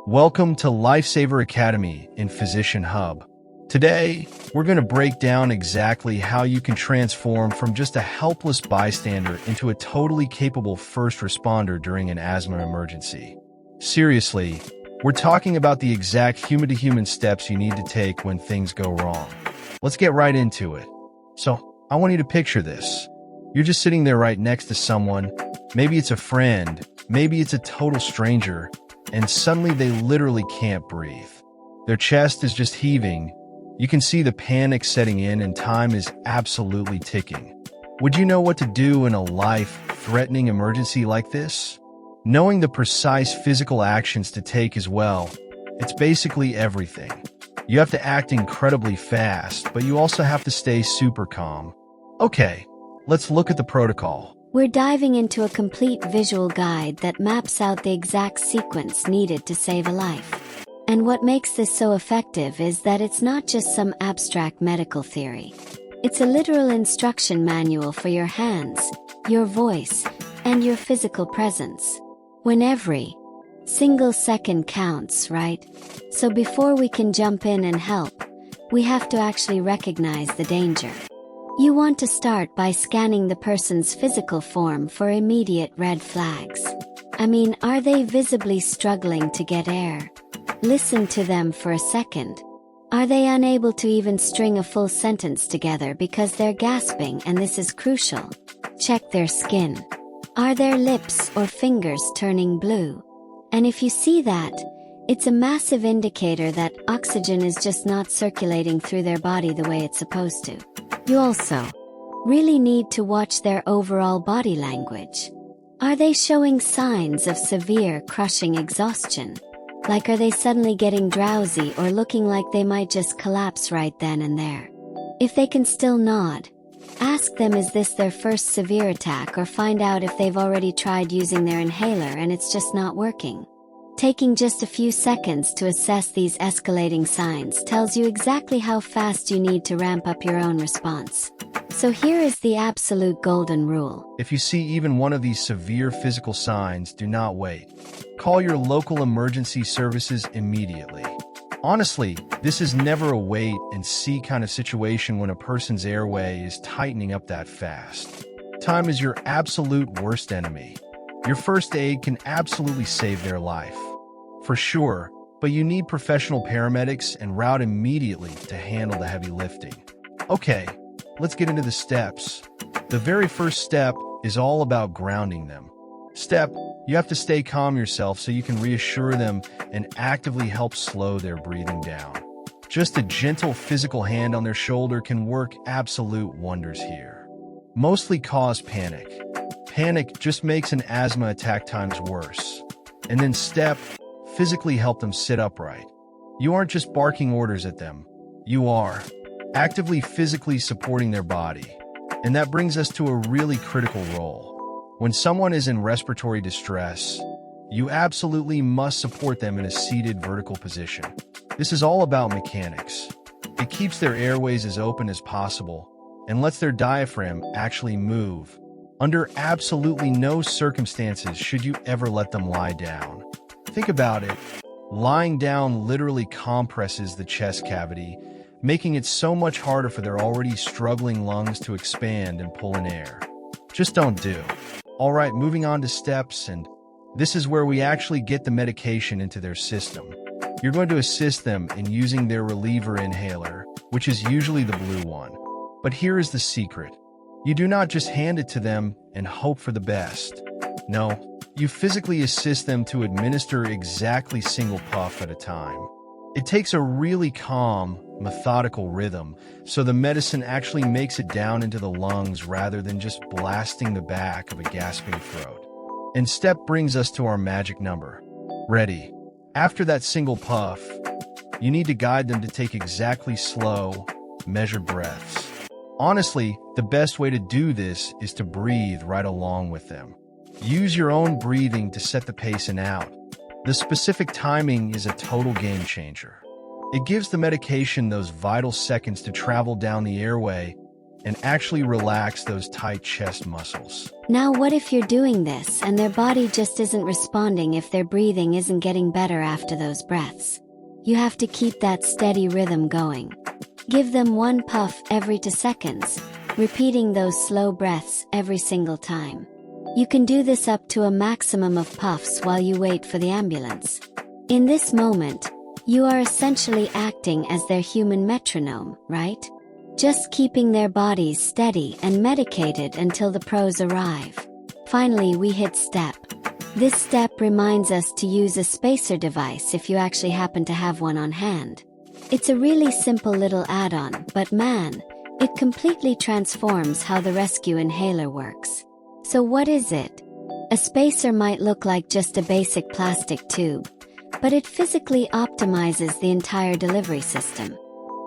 Welcome to Lifesaver Academy in Physician Hub. Today, we're going to break down exactly how you can transform from just a helpless bystander into a totally capable first responder during an asthma emergency. Seriously, we're talking about the exact human-to-human steps you need to take when things go wrong. Let's get right into it. So, I want you to picture this. You're just sitting there right next to someone. Maybe it's a friend, maybe it's a total stranger, and suddenly they literally can't breathe. Their chest is just heaving. You can see the panic setting in and time is absolutely ticking. Would you know what to do in a life-threatening emergency like this? Knowing the precise physical actions to take as well, it's basically everything. You have to act incredibly fast, but you also have to stay super calm. Okay, let's look at the protocol. We're diving into a complete visual guide that maps out the exact sequence needed to save a life. And what makes this so effective is that it's not just some abstract medical theory. It's a literal instruction manual for your hands, your voice, and your physical presence. When every single second counts, right? So before we can jump in and help, we have to actually recognize the danger. You want to start by scanning the person's physical form for immediate red flags. Are they visibly struggling to get air? Listen to them for a second. Are they unable to even string a full sentence together because they're gasping, and this is crucial? Check their skin. Are their lips or fingers turning blue? And if you see that, it's a massive indicator that oxygen is just not circulating through their body the way it's supposed to. You also really need to watch their overall body language. Are they showing signs of severe crushing exhaustion? Like, are they suddenly getting drowsy or looking like they might just collapse right then and there? If they can still nod, ask them, is this their first severe attack, or find out if they've already tried using their inhaler and it's just not working. Taking just a few seconds to assess these escalating signs tells you exactly how fast you need to ramp up your own response. So here is the absolute golden rule. If you see even one of these severe physical signs, do not wait. Call your local emergency services immediately. Honestly, this is never a wait and see kind of situation when a person's airway is tightening up that fast. Time is your absolute worst enemy. Your first aid can absolutely save their life, for sure, but you need professional paramedics en route immediately to handle the heavy lifting. Okay, let's get into the steps. The very first step is all about grounding them. You have to stay calm yourself so you can reassure them and actively help slow their breathing down. Just a gentle physical hand on their shoulder can work absolute wonders here. Mostly cause panic. Panic just makes an asthma attack times worse. And then physically help them sit upright. You aren't just barking orders at them. You are actively physically supporting their body. And that brings us to a really critical role. When someone is in respiratory distress, you absolutely must support them in a seated vertical position. This is all about mechanics. It keeps their airways as open as possible and lets their diaphragm actually move. Under absolutely no circumstances should you ever let them lie down. Think about it. Lying down literally compresses the chest cavity, making it so much harder for their already struggling lungs to expand and pull in air. Just don't do. All right, moving on to steps, and this is where we actually get the medication into their system. You're going to assist them in using their reliever inhaler, which is usually the blue one. But here is the secret. You do not just hand it to them and hope for the best. No, you physically assist them to administer exactly single puff at a time. It takes a really calm, methodical rhythm, so the medicine actually makes it down into the lungs rather than just blasting the back of a gasping throat. And step brings us to our magic number. Ready. After that single puff, you need to guide them to take exactly slow, measured breaths. Honestly, the best way to do this is to breathe right along with them. Use your own breathing to set the pace and out. The specific timing is a total game changer. It gives the medication those vital seconds to travel down the airway and actually relax those tight chest muscles. Now what if you're doing this and their body just isn't responding, if their breathing isn't getting better after those breaths? You have to keep that steady rhythm going. Give them one puff every 2 seconds, repeating those slow breaths every single time. You can do this up to a maximum of puffs while you wait for the ambulance. In this moment, you are essentially acting as their human metronome, right? Just keeping their bodies steady and medicated until the pros arrive. Finally, we hit step. This step reminds us to use a spacer device if you actually happen to have one on hand. It's a really simple little add-on, but man, it completely transforms how the rescue inhaler works. So what is it? A spacer might look like just a basic plastic tube, but it physically optimizes the entire delivery system.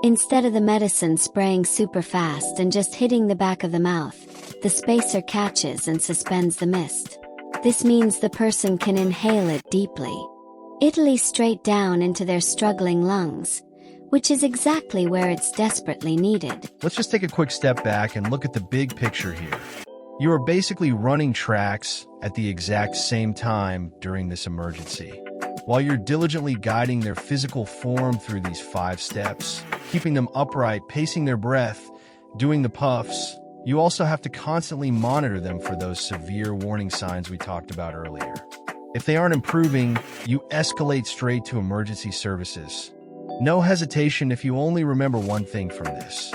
Instead of the medicine spraying super fast and just hitting the back of the mouth, the spacer catches and suspends the mist. This means the person can inhale it deeply, Italy straight down into their struggling lungs, which is exactly where it's desperately needed. Let's just take a quick step back and look at the big picture here. You are basically running tracks at the exact same time during this emergency. While you're diligently guiding their physical form through these 5 steps, keeping them upright, pacing their breath, doing the puffs, you also have to constantly monitor them for those severe warning signs we talked about earlier. If they aren't improving, you escalate straight to emergency services. No hesitation if you only remember one thing from this.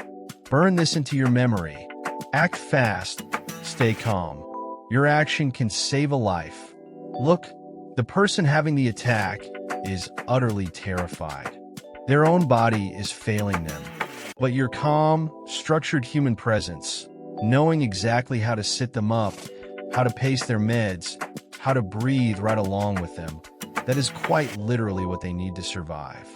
Burn this into your memory. Act fast. Stay calm. Your action can save a life. Look, the person having the attack is utterly terrified. Their own body is failing them. But your calm, structured human presence, knowing exactly how to sit them up, how to pace their meds, how to breathe right along with them, that is quite literally what they need to survive.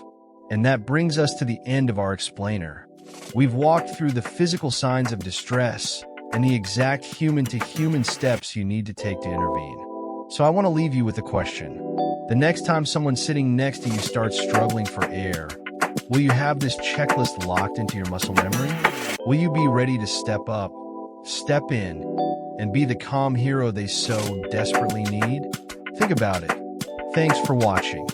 And that brings us to the end of our explainer. We've walked through the physical signs of distress and the exact human-to-human steps you need to take to intervene. So I want to leave you with a question. The next time someone sitting next to you starts struggling for air, will you have this checklist locked into your muscle memory? Will you be ready to step up, step in, and be the calm hero they so desperately need? Think about it. Thanks for watching.